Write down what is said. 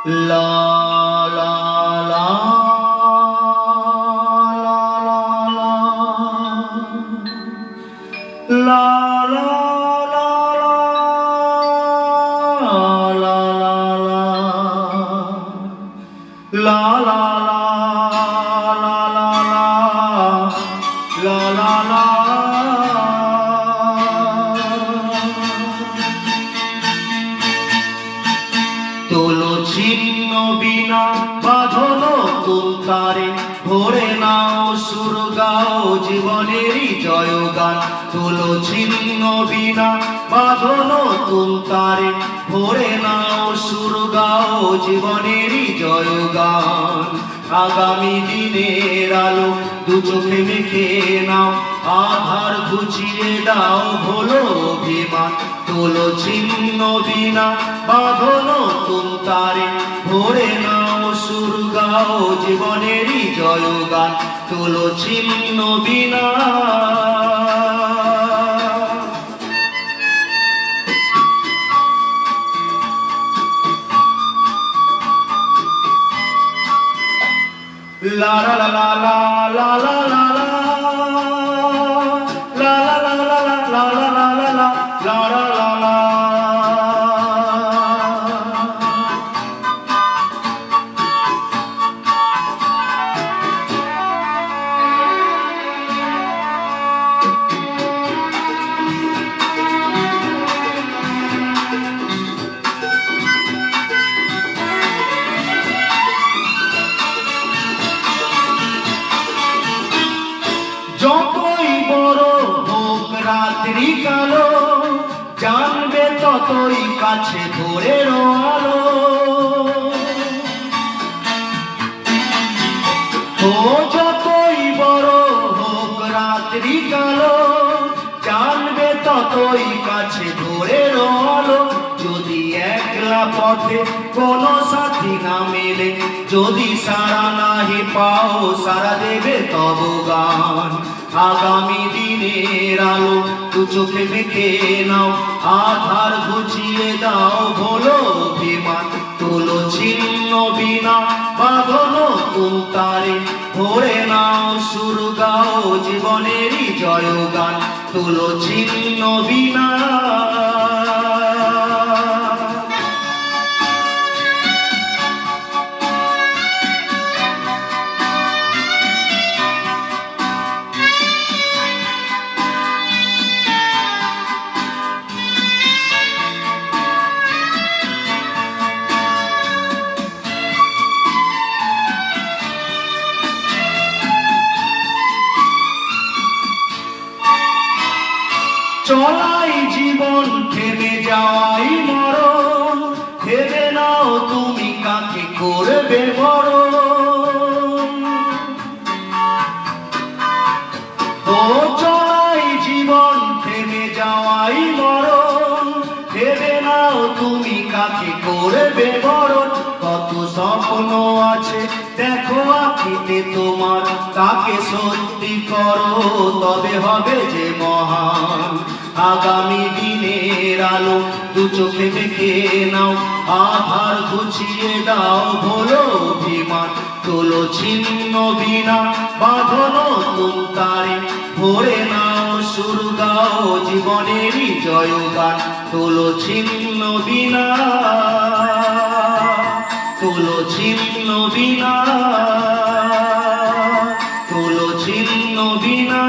La la la la la la la la la la la la la তোলো ছিন্ন বিনা বাঁধনো তুলতারে ভরে নাও সুর গাও জীবনেরই জয়গান তোলো ছিন্ন বিনা বাঁধনো তুলতারে ভরে নাও সুর গাও জীবনেরই জয়গান আগামী দিনের আলো দু চোখে মেখে নাও আধার ঘুচিয়ে দাও ভোলো অভিমান তোলো ছিন্ন বিনা বাঁধনো তুলতারে ভরে নাও সুর গাও জীবনেরই জয়গান তোলো ছিন্ন বিনা la la la la la la la la যতই বড় হোক রাত্রি কালো জানবে ততই কাছে ভোরের আলো ও যতই বড় হোক রাত্রি কালো জানবে ততই কাছে ভোরের আলো যদি একলা পথে কোনো সাথী না মেলে যদি সারা নাহি পাও সারা দেবে তব গান আগামী দিনের আলো দু চোখে মেখে নাও আধার ঘুচিয়ে দাও ভোলো অভিমান তোলো ছিন্ন বিনা বাঁধনো তুলতারে ভরে নাও সুর গাও জীবনেরই জয়গান তোলো ছিন্ন বিনা চলাই জীবন থেমে যাওয়াই মরণ ভেবে নাও তুমি কাকে করবে বরণ ও চলাই জীবন থেমে যাওয়াই মরণ ভেবে নাও তুমি কাকে করবে বরণ কত স্বপ্ন আছে দেখো আঁখিতে তোমার তাকে সত্যি করো তবে হবে যে মহান আগামী দিনের আলো দু চোখে দেখে নাও আধার ঘুচিয়ে দাও ভোলো অভিমান তোলো ছিন্ন বিনা বাঁধনো তুলতারে ভরে নাও সুর গাও জীবনেরই জয়গান তোলো ছিন্ন বিনা তোলো ছিন্ন বিনা তোলো ছিন্ন বিনা